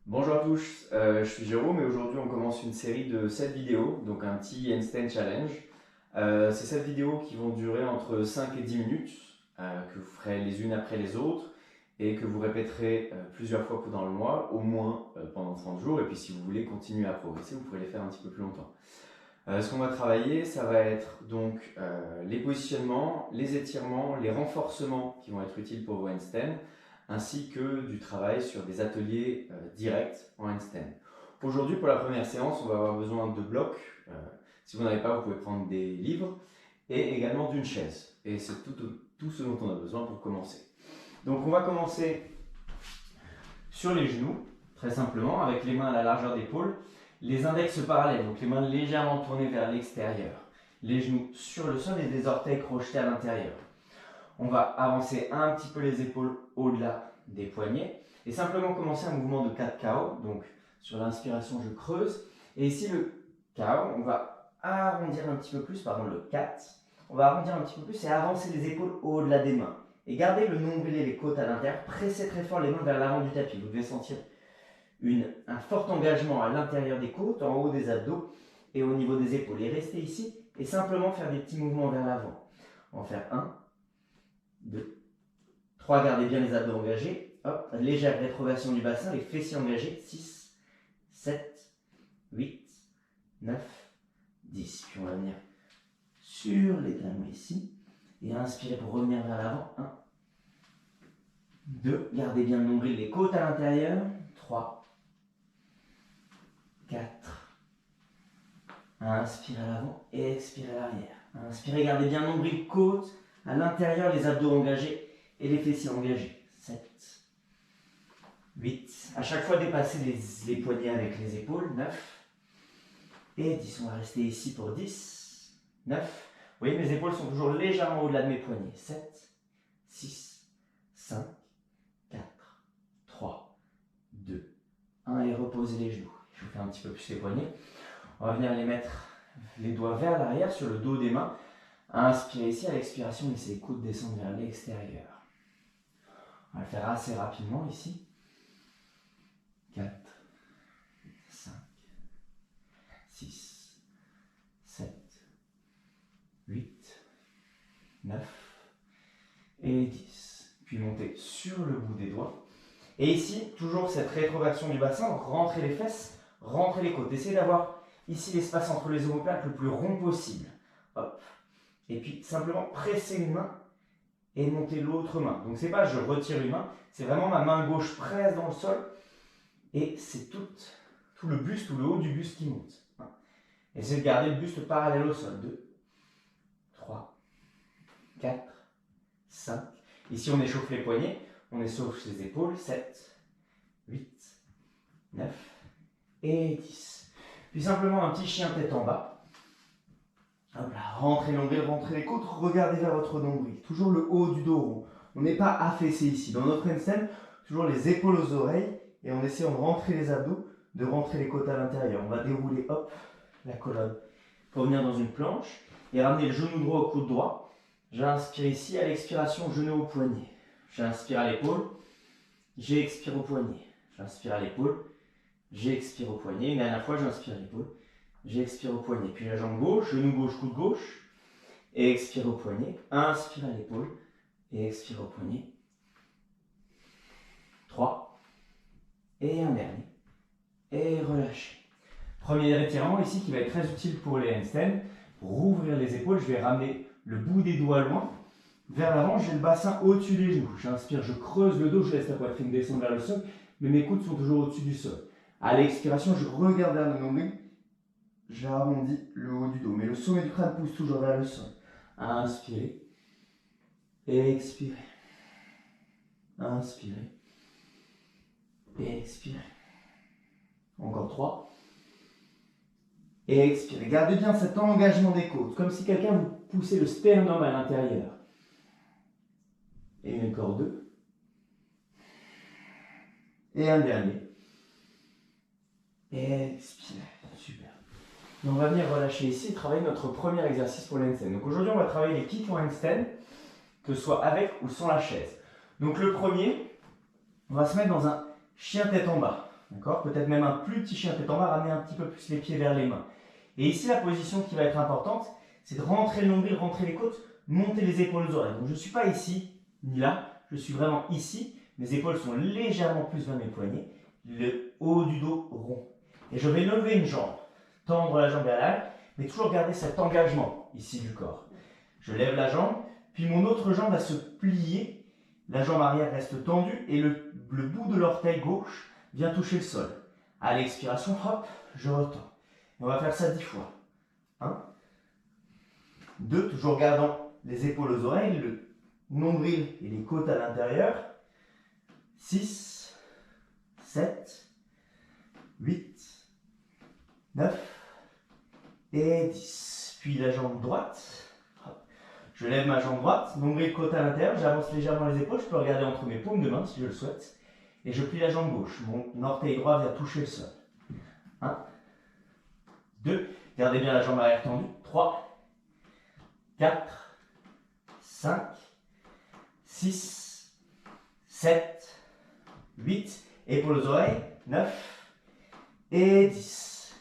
Bonjour à tous, je suis Jérôme et aujourd'hui on commence une série de 7 vidéos, donc un petit handstand challenge. C'est 7 vidéos qui vont durer entre 5 et 10 minutes, que vous ferez les unes après les autres et que vous répéterez plusieurs fois dans le mois, au moins pendant 30 jours. Et puis si vous voulez continuer à progresser, vous pourrez les faire un petit peu plus longtemps. Ce qu'on va travailler, ça va être donc les positionnements, les étirements, les renforcements qui vont être utiles pour vos handstands, ainsi que du travail sur des ateliers directs en handstand. Aujourd'hui, pour la première séance, on va avoir besoin de blocs. Si vous n'en avez pas, vous pouvez prendre des livres et également d'une chaise. Et c'est tout ce dont on a besoin pour commencer. Donc on va commencer sur les genoux, très simplement, avec les mains à la largeur d'épaule. Les index parallèles, donc les mains légèrement tournées vers l'extérieur. Les genoux sur le sol et des orteils crochetés à l'intérieur. On va avancer un petit peu les épaules au-delà des poignets et simplement commencer un mouvement de 4 KO. Donc sur l'inspiration, je creuse. Et ici, le KO, on va arrondir un petit peu plus, pardon, le 4. On va arrondir un petit peu plus et avancer les épaules au-delà des mains. Et gardez le nombril et les côtes à l'intérieur. Pressez très fort les mains vers l'avant du tapis. Vous devez sentir un fort engagement à l'intérieur des côtes, en haut des abdos et au niveau des épaules. Et restez ici et simplement faire des petits mouvements vers l'avant. On va faire 1, 2, 3, gardez bien les abdos engagés. Hop, légère rétroversion du bassin, les fessiers engagés. 6, 7, 8, 9, 10. Puis on va venir sur les talons ici. Et inspirez pour revenir vers l'avant. 1, 2, gardez bien le nombril, les côtes à l'intérieur. 3, 4. Inspirez à l'avant et expirez à l'arrière. Inspirez, gardez bien le nombril, côte à l'intérieur, les abdos engagés et les fessiers engagés. 7, 8. À chaque fois, dépassez les poignets avec les épaules. 9 et 10. On va rester ici pour 10, 9. Vous voyez, mes épaules sont toujours légèrement au-delà de mes poignets. 7, 6, 5, 4, 3, 2, 1 et reposez les genoux. Je vous fais un petit peu plus les poignets. On va venir les mettre les doigts vers l'arrière sur le dos des mains. Inspirez ici, à l'expiration, laissez les coudes descendre vers l'extérieur. On va le faire assez rapidement ici. 4, 5, 6, 7, 8, 9 et 10. Puis montez sur le bout des doigts. Et ici, toujours cette rétroversion du bassin, rentrez les fesses, rentrez les côtes. Essayez d'avoir ici l'espace entre les omoplates le plus rond possible. Hop. Et puis simplement presser une main et monter l'autre main. Donc c'est pas je retire une main, c'est vraiment ma main gauche presse dans le sol et c'est tout le buste ou le haut du buste qui monte. Essayez de garder le buste parallèle au sol. 2, 3, 4, 5. Ici on échauffe les poignets, on échauffe les épaules. 7, 8, 9 et 10. Puis simplement un petit chien tête en bas. Hop là, rentrez l'ombril, rentrez les côtes, regardez vers votre nombril. Toujours le haut du dos rond. On n'est pas affaissé ici. Dans notre handstand, toujours les épaules aux oreilles et en essayant de rentrer les abdos, de rentrer les côtes à l'intérieur. On va dérouler, hop, la colonne pour venir dans une planche et ramener le genou droit au coude droit. J'inspire ici, à l'expiration, genou au poignet. J'inspire à l'épaule, j'expire au poignet. J'inspire à l'épaule, j'expire au poignet. Une dernière fois, j'inspire à l'épaule. J'expire au poignet. Puis la jambe gauche, genou gauche, coude gauche. Et expire au poignet. Inspire à l'épaule. Et expire au poignet. 3. Et un dernier. Et relâchez. Premier étirement ici qui va être très utile pour les handstands. Pour rouvrir les épaules, je vais ramener le bout des doigts loin. Vers l'avant, j'ai le bassin au-dessus des genoux. J'inspire, je creuse le dos, je laisse la poitrine descendre vers le sol. Mais mes coudes sont toujours au-dessus du sol. À l'expiration, je regarde vers le nombril. J'arrondis le haut du dos, mais le sommet du crâne pousse toujours vers le sol. Inspirez. Expirez. Inspirez. Expirez. Encore 3. Expirez. Gardez bien cet engagement des côtes, comme si quelqu'un vous poussait le sternum à l'intérieur. Et encore 2. Et un dernier. Expirez. Super. Et on va venir relâcher ici et travailler notre premier exercice pour le handstand. Donc aujourd'hui, on va travailler les kicks en handstand, que ce soit avec ou sans la chaise. Donc le premier, on va se mettre dans un chien tête en bas. D'accord? Peut-être même un plus petit chien tête en bas, ramener un petit peu plus les pieds vers les mains. Et ici, la position qui va être importante, c'est de rentrer le nombril, rentrer les côtes, monter les épaules aux oreilles. Donc je ne suis pas ici, ni là, je suis vraiment ici. Mes épaules sont légèrement plus vers mes poignets, le haut du dos rond. Et je vais lever une jambe, tendre la jambe vers l'arrière, mais toujours garder cet engagement ici du corps. Je lève la jambe, puis mon autre jambe va se plier, la jambe arrière reste tendue et le bout de l'orteil gauche vient toucher le sol. À l'expiration, hop, je retends. Et on va faire ça 10 fois. 1, 2, toujours gardant les épaules aux oreilles, le nombril et les côtes à l'intérieur. 6, 7, 8, 9 et 10. Puis la jambe droite. Hop. Je lève ma jambe droite, nombril côte à l'intérieur, j'avance légèrement les épaules, je peux regarder entre mes paumes de main si je le souhaite. Et je plie la jambe gauche, mon orteil droit vient toucher le sol. 1, 2, gardez bien la jambe arrière tendue. 3, 4, 5, 6, 7, 8, épaules aux oreilles, 9 et 10.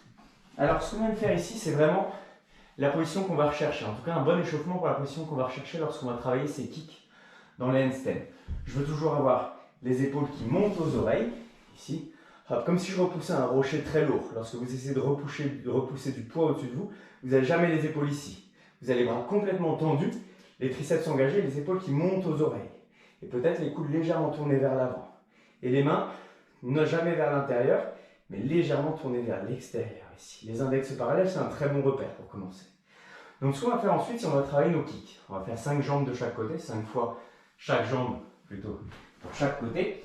Alors ce qu'on vient de faire ici, c'est vraiment la position qu'on va rechercher. En tout cas, un bon échauffement pour la position qu'on va rechercher lorsqu'on va travailler ces kicks dans les handstands. Je veux toujours avoir les épaules qui montent aux oreilles, ici. Hop, comme si je repoussais un rocher très lourd. Lorsque vous essayez de repousser du poids au-dessus de vous, vous n'avez jamais les épaules ici. Vous avez les bras complètement tendus, les triceps engagés, les épaules qui montent aux oreilles. Et peut-être les coudes légèrement tournés vers l'avant. Et les mains, non jamais vers l'intérieur, mais légèrement tournées vers l'extérieur ici. Les index parallèles, c'est un très bon repère pour commencer. Donc ce qu'on va faire ensuite, c'est on va travailler nos kicks. On va faire 5 jambes de chaque côté, 5 fois chaque jambe plutôt pour chaque côté.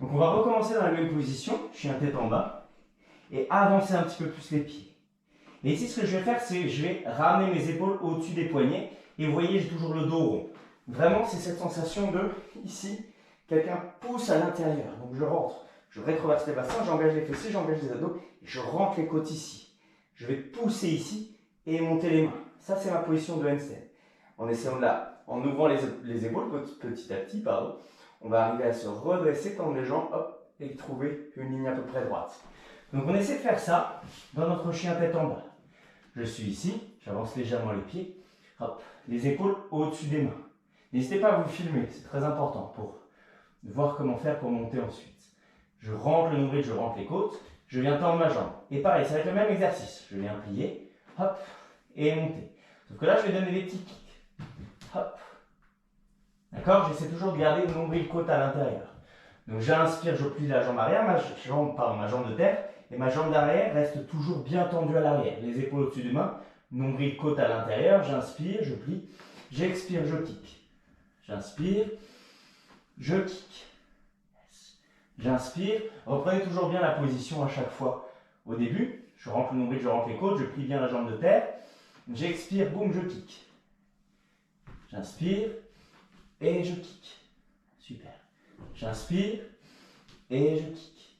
Donc on va recommencer dans la même position, chien tête en bas, et avancer un petit peu plus les pieds. Et ici, ce que je vais faire, c'est je vais ramener mes épaules au-dessus des poignets, et vous voyez, j'ai toujours le dos rond. Vraiment, c'est cette sensation de, ici, quelqu'un pousse à l'intérieur. Donc je rentre, je rétroverse les bassins, j'engage les fessiers, j'engage les abdos, et je rentre les côtes ici. Je vais pousser ici et monter les mains. Ça, c'est ma position de handstand. En essayant de là, en ouvrant les épaules petit à petit, pardon, on va arriver à se redresser, tendre les jambes, hop, et trouver une ligne à peu près droite. Donc on essaie de faire ça dans notre chien tête en bas. Je suis ici, j'avance légèrement les pieds, hop, les épaules au-dessus des mains. N'hésitez pas à vous filmer, c'est très important pour voir comment faire pour monter ensuite. Je rentre le nombril, je rentre les côtes, je viens tendre ma jambe. Et pareil, ça va être le même exercice. Je viens plier, hop, et monter. Sauf que là, je vais donner des petits kicks. Hop. D'accord? J'essaie toujours de garder le nombril côte à l'intérieur. Donc j'inspire, je plie la jambe arrière, ma jambe de terre, et ma jambe d'arrière reste toujours bien tendue à l'arrière. Les épaules au-dessus des mains, nombril côte à l'intérieur, j'inspire, je plie, j'expire, je kick. J'inspire, je kick. J'inspire, reprenez toujours bien la position à chaque fois. Au début, je rentre le nombril, je rentre les côtes, je plie bien la jambe de terre, j'expire, boum, je kick. J'inspire et je kick. Super. J'inspire et je kick.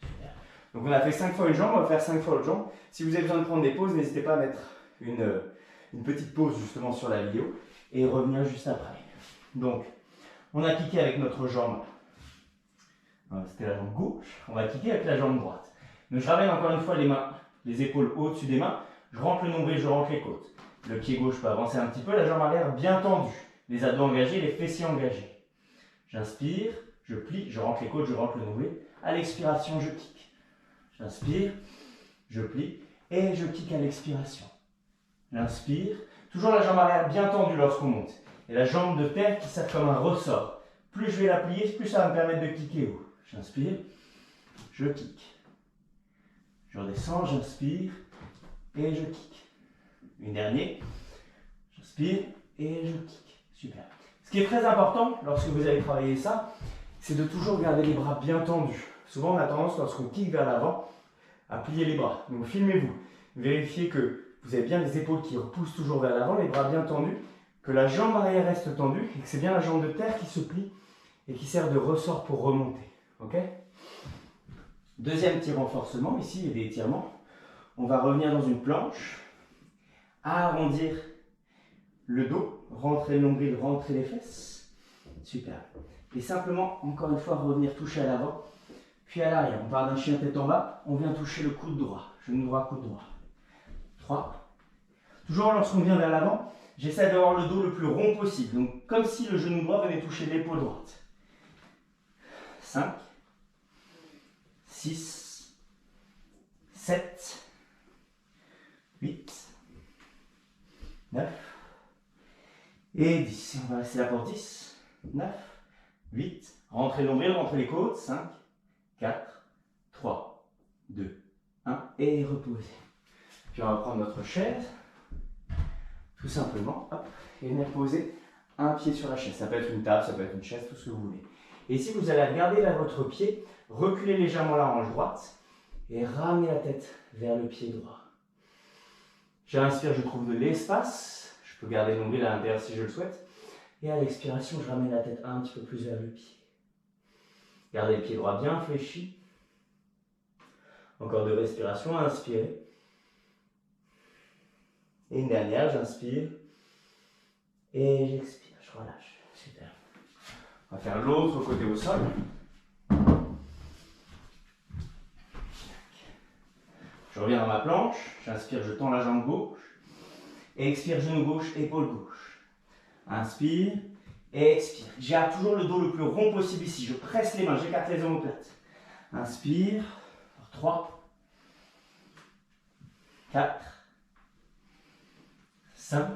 Super. Donc on a fait 5 fois une jambe, on va faire 5 fois l'autre jambe. Si vous avez besoin de prendre des pauses, n'hésitez pas à mettre une petite pause justement sur la vidéo et revenir juste après. Donc, on a kické avec notre jambe. C'était la jambe gauche. On va kicker avec la jambe droite. Donc je ramène encore une fois les mains, les épaules au-dessus des mains. Je rentre le nombril, je rentre les côtes. Le pied gauche peut avancer un petit peu, la jambe arrière bien tendue. Les abdos engagés, les fessiers engagés. J'inspire, je plie, je rentre les côtes, je rentre le nombril. À l'expiration, je kick. J'inspire, je plie et je kick à l'expiration. J'inspire, toujours la jambe arrière bien tendue lorsqu'on monte. Et la jambe de terre qui sert comme un ressort. Plus je vais la plier, plus ça va me permettre de kicker haut. J'inspire, je kick. Je redescends, j'inspire et je kick. Une dernière. J'inspire et je kick. Super. Ce qui est très important lorsque vous allez travailler ça, c'est de toujours garder les bras bien tendus. Souvent, on a tendance, lorsqu'on kick vers l'avant, à plier les bras. Donc, filmez-vous. Vérifiez que vous avez bien les épaules qui repoussent toujours vers l'avant, les bras bien tendus, que la jambe arrière reste tendue et que c'est bien la jambe de terre qui se plie et qui sert de ressort pour remonter. Ok? Deuxième petit renforcement, ici, il y a des étirements. On va revenir dans une planche, arrondir le dos, rentrer le nombril, rentrer les fesses. Super. Et simplement, encore une fois, revenir toucher à l'avant, puis à l'arrière. On part d'un chien tête en bas, on vient toucher le coude droit. Genou droit, coude droit. 3. Toujours lorsqu'on vient vers l'avant, j'essaie d'avoir le dos le plus rond possible. Donc comme si le genou droit venait toucher l'épaule droite. 5, 6, 7, 8, 9 et 10. Et on va rester là pour 10, 9, 8. Rentrez le nombril, rentrez les côtes. 5, 4, 3, 2, 1 et reposez. Puis on va prendre notre chaise, tout simplement, hop, et venir poser un pied sur la chaise. Ça peut être une table, ça peut être une chaise, tout ce que vous voulez. Et ici, vous allez regarder vers votre pied, reculer légèrement la hanche droite et ramener la tête vers le pied droit. J'inspire, je trouve de l'espace. Je peux garder le nombril à l'intérieur si je le souhaite. Et à l'expiration, je ramène la tête un petit peu plus vers le pied. Gardez le pied droit bien fléchi. Encore 2 respirations, inspirez. Et une dernière, j'inspire. Et j'expire, je relâche. Super. On va faire l'autre côté au sol. Je reviens dans ma planche. J'inspire, je tends la jambe gauche. Expire, genou gauche, épaule gauche. Inspire. Expire. J'ai toujours le dos le plus rond possible ici. Je presse les mains, j'écarte les omoplates. Inspire. 3, 4, 5,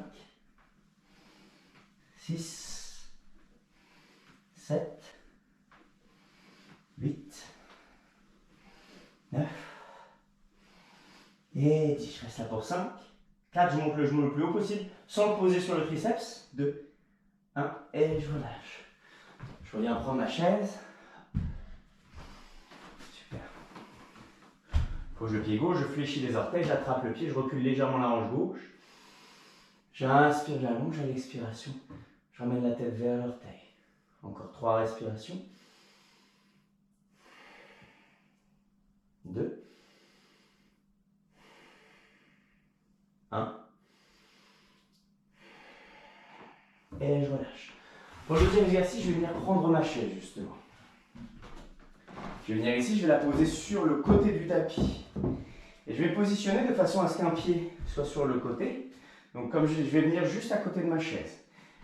6, 7, 8, 9 et 10. Je reste là pour 5, 4, je monte le genou le plus haut possible sans le poser sur le triceps. 2, 1 et je relâche. Je reviens prendre ma chaise. Super. Pose le pied gauche, je fléchis les orteils, j'attrape le pied, je recule légèrement la hanche gauche. J'inspire, j'allonge à l'expiration. Je ramène la tête vers l'orteil. Encore 3 respirations. 2. 1. Et je relâche. Pour le deuxième exercice, je vais venir prendre ma chaise justement. Je vais venir ici, je vais la poser sur le côté du tapis. Et je vais positionner de façon à ce qu'un pied soit sur le côté. Donc comme je vais venir juste à côté de ma chaise.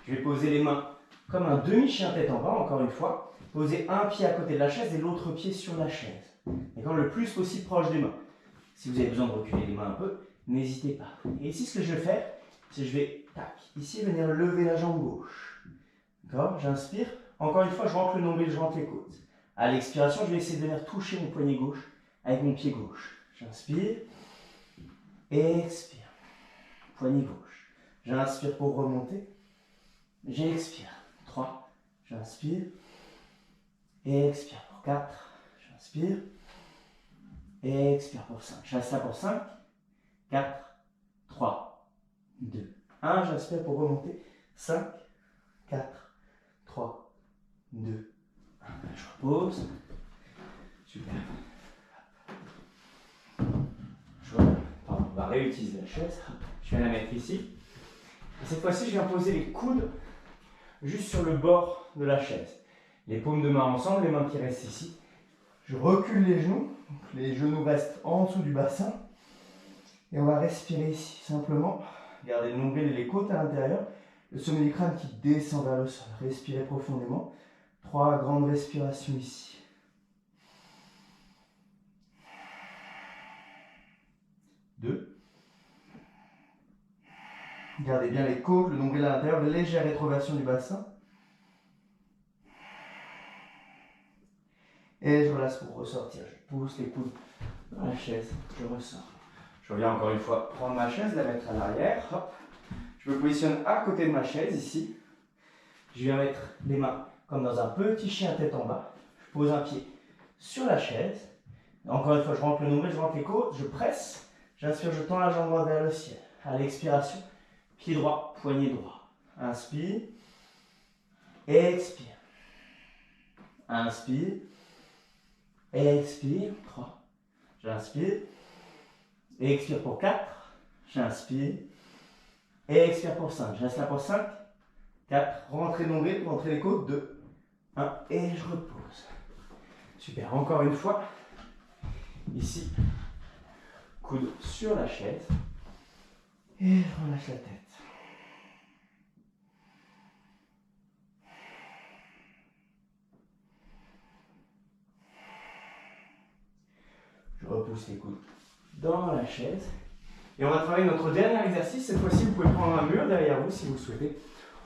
Je vais poser les mains comme un demi-chien tête en bas, encore une fois. Poser un pied à côté de la chaise et l'autre pied sur la chaise. D'accord, le plus possible proche des mains. Si vous avez besoin de reculer les mains un peu, n'hésitez pas. Et ici, ce que je vais faire, c'est que je vais, tac, ici, venir lever la jambe gauche. D'accord, j'inspire. Encore une fois, je rentre le nombril, je rentre les côtes. À l'expiration, je vais essayer de venir toucher mon poignet gauche avec mon pied gauche. J'inspire. Expire. Poignet gauche. J'inspire pour remonter. J'expire. 3. J'inspire. Et expire pour 4. J'inspire. Et expire pour 5. Je reste là pour 5. 4. 3. 2. 1. J'inspire pour remonter. 5. 4. 3. 2. 1. Je repose. Super. On va réutiliser la chaise. Je viens la mettre ici. Et cette fois-ci, je viens poser les coudes juste sur le bord de la chaise. Les paumes de main ensemble, les mains qui restent ici. Je recule les genoux. Donc les genoux restent en dessous du bassin. Et on va respirer ici, simplement. Gardez le nombril et les côtes à l'intérieur. Le sommet du crâne qui descend vers le sol. Respirez profondément. 3 grandes respirations ici. 2. Gardez bien les côtes, le nombril à l'intérieur, légère rétroversion du bassin. Et je relâche pour ressortir. Je pousse les coudes dans la chaise, je ressors. Je reviens encore une fois prendre ma chaise, la mettre à l'arrière. Hop. Je me positionne à côté de ma chaise ici. Je viens mettre les mains comme dans un petit chien tête en bas. Je pose un pied sur la chaise. Encore une fois, je rentre le nombril, je rentre les côtes, je presse. J'inspire, je tends la jambe droite vers le ciel. À l'expiration, pied droit, poignet droit. Inspire. Expire. Inspire. Expire. 3. J'inspire. Expire pour 4. J'inspire. Expire pour 5. Je reste là pour 5. 4. Rentrez le nombril, rentrez les côtes. 2. 1. Et je repose. Super, encore une fois. Ici, coude sur la chaise. Et je relâche la tête. Je repousse les coudes dans la chaise. Et on va travailler notre dernier exercice. Cette fois-ci, vous pouvez prendre un mur derrière vous si vous le souhaitez.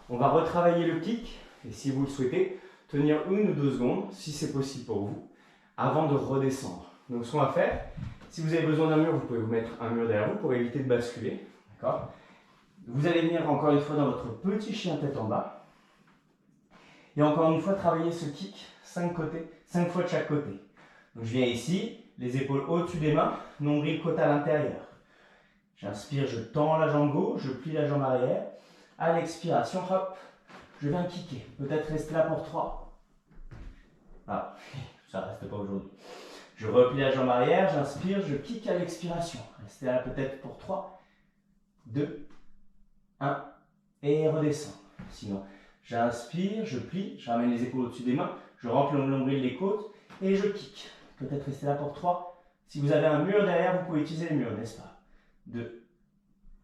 On va retravailler le kick. Et si vous le souhaitez, tenir 1 ou 2 secondes, si c'est possible pour vous, avant de redescendre. Donc ce qu'on va faire, si vous avez besoin d'un mur, vous pouvez vous mettre un mur derrière vous pour éviter de basculer. D'accord ? Vous allez venir encore une fois dans votre petit chien tête en bas. Et encore une fois, travailler ce kick 5 fois de chaque côté. Donc je viens ici, les épaules au-dessus des mains, nombril côte à l'intérieur. J'inspire, je tends la jambe gauche, je plie la jambe arrière. À l'expiration, hop, je viens kicker. Peut-être rester là pour 3. Ah, ça ne reste pas aujourd'hui. Je replie la jambe arrière, j'inspire, je kick à l'expiration. Restez là peut-être pour 3, 2, 1 et redescends. Sinon, j'inspire, je plie, je ramène les épaules au-dessus des mains, je rentre le nombril des côtes et je kick. Peut-être rester là pour 3. Si vous avez un mur derrière, vous pouvez utiliser le mur, n'est-ce pas? 2,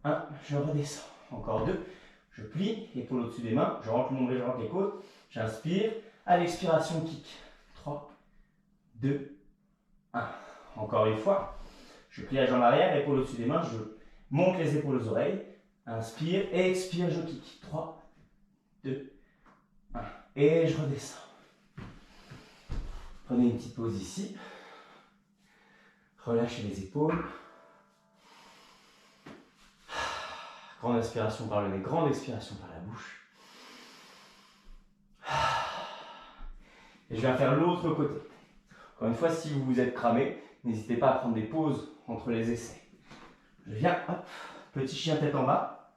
1, je redescends. Encore 2, je plie, épaules au-dessus des mains, je rentre le nombril, je rentre les côtes, j'inspire, à l'expiration, kick. 3, 2, 1. Encore une fois, je plie la jambe arrière, épaules au-dessus des mains, je monte les épaules aux oreilles, inspire, expire, je kick. 3, 2, 1. Et je redescends. Prenez une petite pause ici. Relâchez les épaules. Grande inspiration par le nez, grande expiration par la bouche. Et je viens faire l'autre côté. Encore une fois, si vous vous êtes cramé, n'hésitez pas à prendre des pauses entre les essais. Je viens, hop, petit chien tête en bas.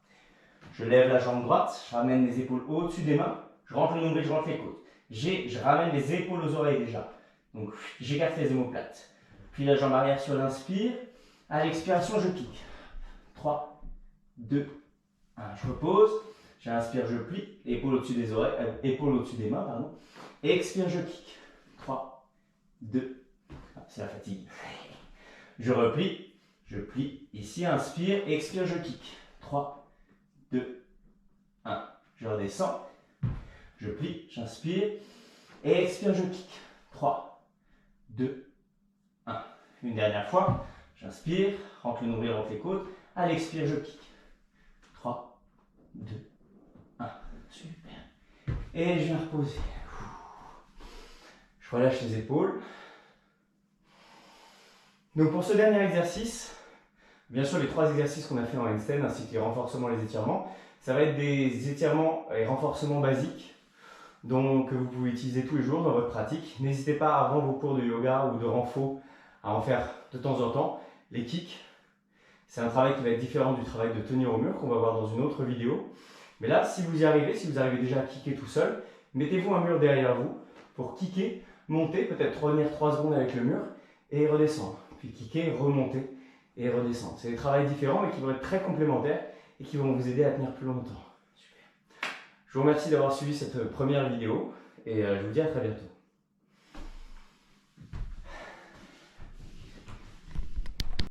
Je lève la jambe droite, je ramène les épaules au-dessus des mains. Je rentre le nombril, je rentre les côtes. Je ramène les épaules aux oreilles déjà. Donc j'écarte les omoplates. Puis la jambe arrière sur l'inspire. À l'expiration, je kick. 3, 2, 1. Je repose. J'inspire, je plie. Épaules au-dessus des oreilles, épaules au-dessus des mains, pardon. Expire, je kick. 3, 2. Ah, c'est la fatigue. Je replie. Je plie. Ici, inspire. Expire, je kick. 3, 2, 1. Je redescends. Je plie. J'inspire. Et expire, je kick. 3, 2, 1. Une dernière fois. J'inspire. Rentre le nombril, rentre les côtes. À l'expire, je kick. 3, 2, 1. Super. Et je viens reposer. Je relâche les épaules. Donc pour ce dernier exercice, bien sûr les 3 exercices qu'on a fait en handstand ainsi que les renforcements et les étirements, ça va être des étirements et renforcements basiques donc, que vous pouvez utiliser tous les jours dans votre pratique. N'hésitez pas avant vos cours de yoga ou de renfo à en faire de temps en temps. Les kicks, c'est un travail qui va être différent du travail de tenir au mur qu'on va voir dans une autre vidéo. Mais là, si vous y arrivez, si vous arrivez déjà à kicker tout seul, mettez-vous un mur derrière vous pour kicker, monter, peut-être revenir 3 secondes avec le mur et redescendre. Puis kicker, remonter et redescendre. C'est des travails différents mais qui vont être très complémentaires et qui vont vous aider à tenir plus longtemps. Super. Je vous remercie d'avoir suivi cette première vidéo et je vous dis à très bientôt.